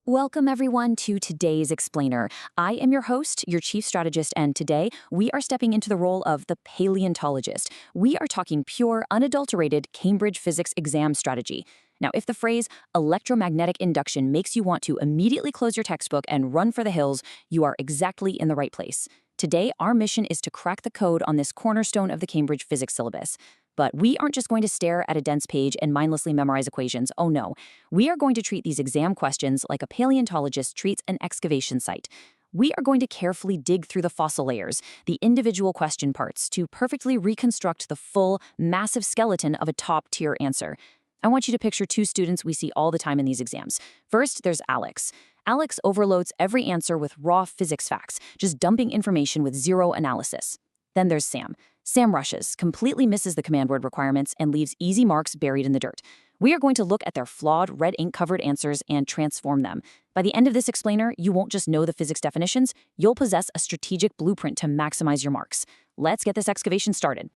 Welcome, everyone, to today's Explainer. I am your host, your chief strategist, and today we are stepping into the role of the paleontologist. We are talking pure, unadulterated Cambridge physics exam strategy. Now, if the phrase electromagnetic induction makes you want to immediately close your textbook and run for the hills, you are exactly in the right place. Today, our mission is to crack the code on this cornerstone of the Cambridge physics syllabus. But we aren't just going to stare at a dense page and mindlessly memorize equations. Oh no. We are going to treat these exam questions like a paleontologist treats an excavation site. We are going to carefully dig through the fossil layers, the individual question parts, to perfectly reconstruct the full, massive skeleton of a top-tier answer. I want you to picture two students we see all the time in these exams. First, there's Alex. Alex overloads every answer with raw physics facts, just dumping information with zero analysis. Then there's Sam. Sam rushes, completely misses the command word requirements, and leaves easy marks buried in the dirt. We are going to look at their flawed, red ink-covered answers and transform them. By the end of this explainer, you won't just know the physics definitions, you'll possess a strategic blueprint to maximize your marks. Let's get this excavation started.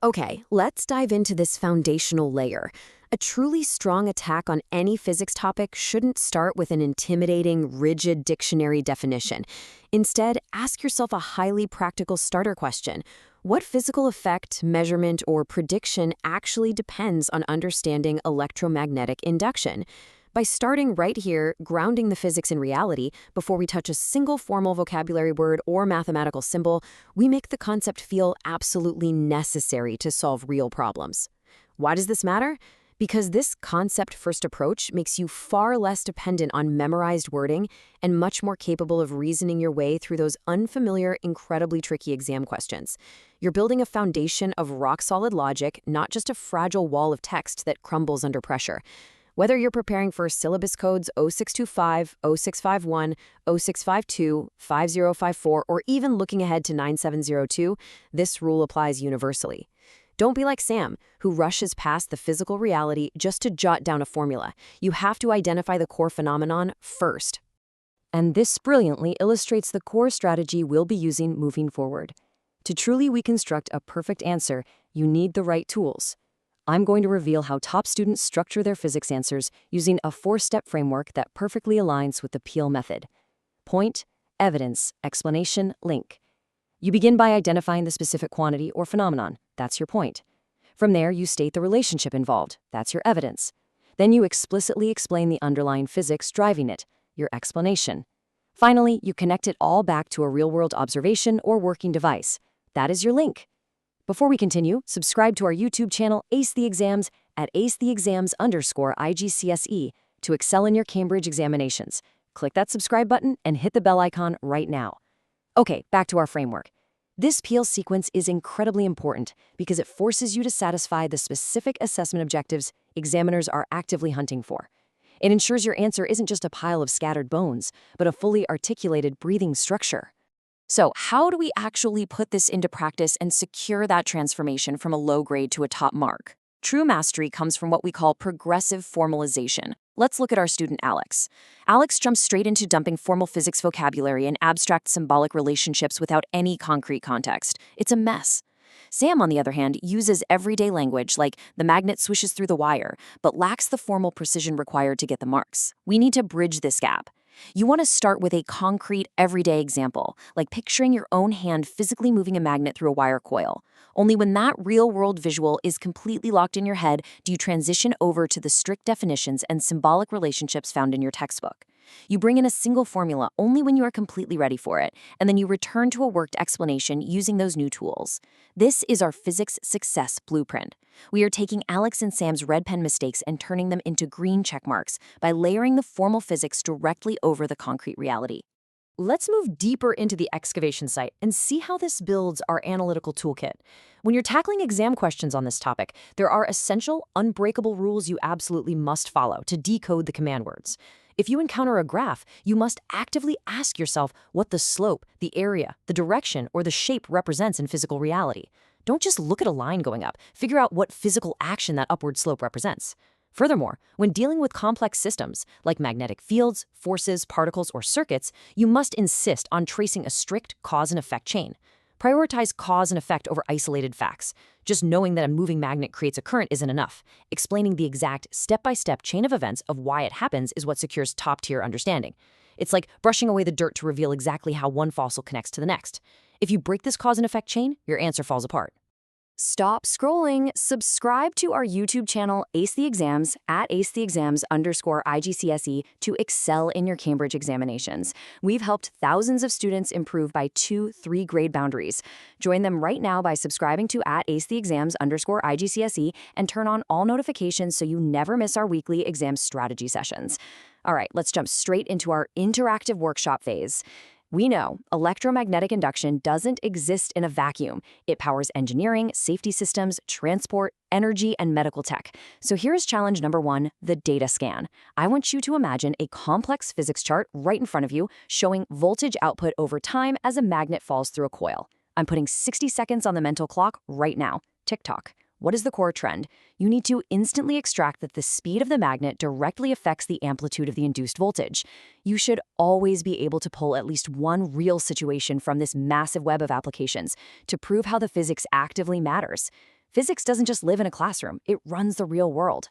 Okay, let's dive into this foundational layer. A truly strong attack on any physics topic shouldn't start with an intimidating, rigid dictionary definition. Instead, ask yourself a highly practical starter question. What physical effect, measurement, or prediction actually depends on understanding electromagnetic induction? By starting right here, grounding the physics in reality, before we touch a single formal vocabulary word or mathematical symbol, we make the concept feel absolutely necessary to solve real problems. Why does this matter? Because this concept-first approach makes you far less dependent on memorized wording and much more capable of reasoning your way through those unfamiliar, incredibly tricky exam questions. You're building a foundation of rock-solid logic, not just a fragile wall of text that crumbles under pressure. Whether you're preparing for syllabus codes 0625, 0651, 0652, 5054, or even looking ahead to 9702, this rule applies universally. Don't be like Sam, who rushes past the physical reality just to jot down a formula. You have to identify the core phenomenon first. And this brilliantly illustrates the core strategy we'll be using moving forward. To truly reconstruct a perfect answer, you need the right tools. I'm going to reveal how top students structure their physics answers using a 4-step framework that perfectly aligns with the Peel method. Point, evidence, explanation, link. You begin by identifying the specific quantity or phenomenon. That's your point. From there, you state the relationship involved. That's your evidence. Then you explicitly explain the underlying physics driving it, your explanation. Finally, you connect it all back to a real-world observation or working device. That is your link. Before we continue, subscribe to our YouTube channel, Ace the Exams, at acetheexams_IGCSE to excel in your Cambridge examinations. Click that subscribe button and hit the bell icon right now. Okay, back to our framework. This Peel sequence is incredibly important because it forces you to satisfy the specific assessment objectives examiners are actively hunting for. It ensures your answer isn't just a pile of scattered bones, but a fully articulated breathing structure. So, how do we actually put this into practice and secure that transformation from a low grade to a top mark? True mastery comes from what we call progressive formalization. Let's look at our student Alex. Alex jumps straight into dumping formal physics vocabulary and abstract symbolic relationships without any concrete context. It's a mess. Sam, on the other hand, uses everyday language like the magnet swishes through the wire, but lacks the formal precision required to get the marks. We need to bridge this gap. You want to start with a concrete, everyday example, like picturing your own hand physically moving a magnet through a wire coil. Only when that real-world visual is completely locked in your head do you transition over to the strict definitions and symbolic relationships found in your textbook. You bring in a single formula only when you are completely ready for it, and then you return to a worked explanation using those new tools. This is our physics success blueprint. We are taking Alex and Sam's red pen mistakes and turning them into green check marks by layering the formal physics directly over the concrete reality. Let's move deeper into the excavation site and see how this builds our analytical toolkit. When you're tackling exam questions on this topic, there are essential, unbreakable rules you absolutely must follow to decode the command words. If you encounter a graph, you must actively ask yourself what the slope, the area, the direction, or the shape represents in physical reality. Don't just look at a line going up. Figure out what physical action that upward slope represents. Furthermore, when dealing with complex systems, like magnetic fields, forces, particles, or circuits, you must insist on tracing a strict cause and effect chain. Prioritize cause and effect over isolated facts. Just knowing that a moving magnet creates a current isn't enough. Explaining the exact step-by-step chain of events of why it happens is what secures top-tier understanding. It's like brushing away the dirt to reveal exactly how one fossil connects to the next. If you break this cause and effect chain, your answer falls apart. Stop scrolling. Subscribe to our YouTube channel, Ace the Exams, at @acetheexams_IGCSE to excel in your Cambridge examinations. We've helped thousands of students improve by 2-3 grade boundaries. Join them right now by subscribing to @acetheexams_IGCSE and turn on all notifications so you never miss our weekly exam strategy sessions. All right, let's jump straight into our interactive workshop phase. We know electromagnetic induction doesn't exist in a vacuum. It powers engineering, safety systems, transport, energy, and medical tech. So here's challenge number 1, the data scan. I want you to imagine a complex physics chart right in front of you showing voltage output over time as a magnet falls through a coil. I'm putting 60 seconds on the mental clock right now. Tick-tock. What is the core trend? You need to instantly extract that the speed of the magnet directly affects the amplitude of the induced voltage. You should always be able to pull at least one real situation from this massive web of applications to prove how the physics actively matters. Physics doesn't just live in a classroom, it runs the real world.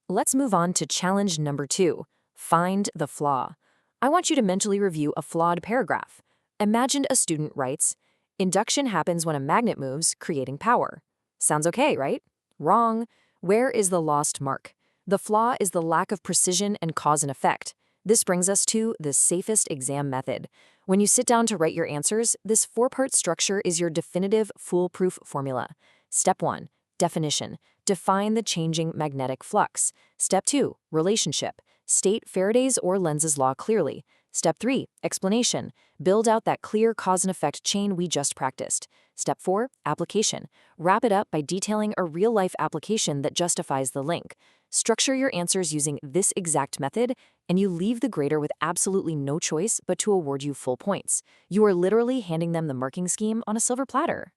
Let's move on to challenge number 2, find the flaw. I want you to mentally review a flawed paragraph. Imagine a student writes, "Induction happens when a magnet moves, creating power." Sounds okay, right? Wrong. Where is the lost mark? The flaw is the lack of precision and cause and effect. This brings us to the safest exam method. When you sit down to write your answers, this 4-part structure is your definitive, foolproof formula. Step 1, definition. Define the changing magnetic flux. Step 2, relationship. State Faraday's or Lenz's law clearly. Step 3, explanation. Build out that clear cause and effect chain we just practiced. Step 4, application. Wrap it up by detailing a real-life application that justifies the link. Structure your answers using this exact method, and you leave the grader with absolutely no choice but to award you full points. You are literally handing them the marking scheme on a silver platter.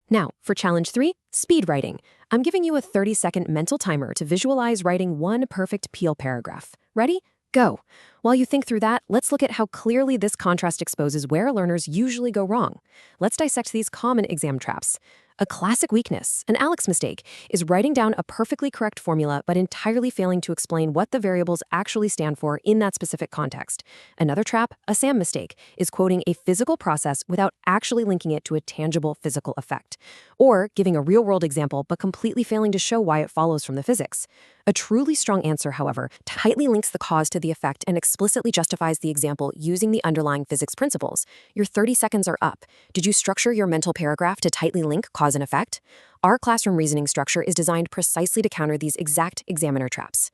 Now, for challenge 3, speed writing. I'm giving you a 30-second mental timer to visualize writing one perfect Peel paragraph. Ready? Go. While you think through that, let's look at how clearly this contrast exposes where learners usually go wrong. Let's dissect these common exam traps. A classic weakness, an Alex mistake, is writing down a perfectly correct formula but entirely failing to explain what the variables actually stand for in that specific context. Another trap, a Sam mistake, is quoting a physical process without actually linking it to a tangible physical effect. Or giving a real-world example but completely failing to show why it follows from the physics. A truly strong answer, however, tightly links the cause to the effect and explicitly justifies the example using the underlying physics principles. Your 30 seconds are up. Did you structure your mental paragraph to tightly link cause and effect? Our classroom reasoning structure is designed precisely to counter these exact examiner traps.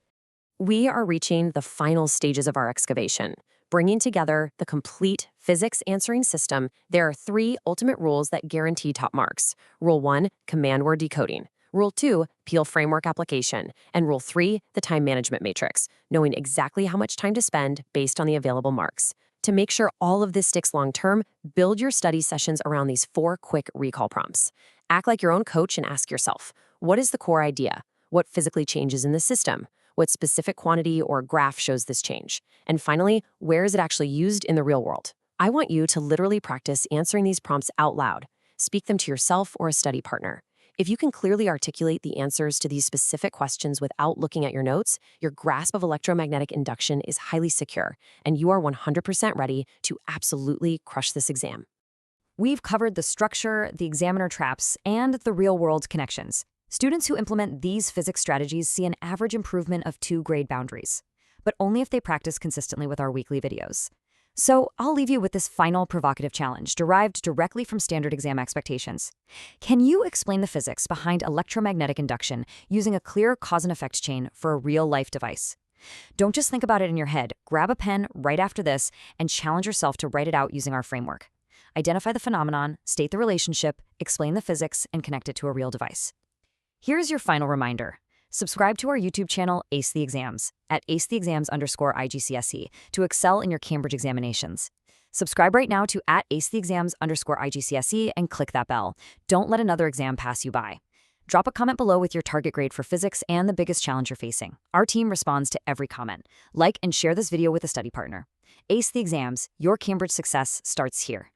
We are reaching the final stages of our excavation. Bringing together the complete physics answering system, there are 3 ultimate rules that guarantee top marks. Rule 1, command word decoding. Rule 2, Peel framework application. And Rule 3, the time management matrix, knowing exactly how much time to spend based on the available marks. To make sure all of this sticks long-term, build your study sessions around these 4 quick recall prompts. Act like your own coach and ask yourself, what is the core idea? What physically changes in the system? What specific quantity or graph shows this change? And finally, where is it actually used in the real world? I want you to literally practice answering these prompts out loud. Speak them to yourself or a study partner. If you can clearly articulate the answers to these specific questions without looking at your notes, your grasp of electromagnetic induction is highly secure, and you are 100% ready to absolutely crush this exam. We've covered the structure, the examiner traps, and the real-world connections. Students who implement these physics strategies see an average improvement of 2 grade boundaries, but only if they practice consistently with our weekly videos. So I'll leave you with this final provocative challenge derived directly from standard exam expectations. Can you explain the physics behind electromagnetic induction using a clear cause and effect chain for a real-life device? Don't just think about it in your head. Grab a pen right after this and challenge yourself to write it out using our framework. Identify the phenomenon, state the relationship, explain the physics, and connect it to a real device. Here's your final reminder. Subscribe to our YouTube channel, Ace the Exams, at @acetheexams_IGCSE to excel in your Cambridge examinations. Subscribe right now to @acetheexams_IGCSE and click that bell. Don't let another exam pass you by. Drop a comment below with your target grade for physics and the biggest challenge you're facing. Our team responds to every comment. Like and share this video with a study partner. Ace the Exams, your Cambridge success starts here.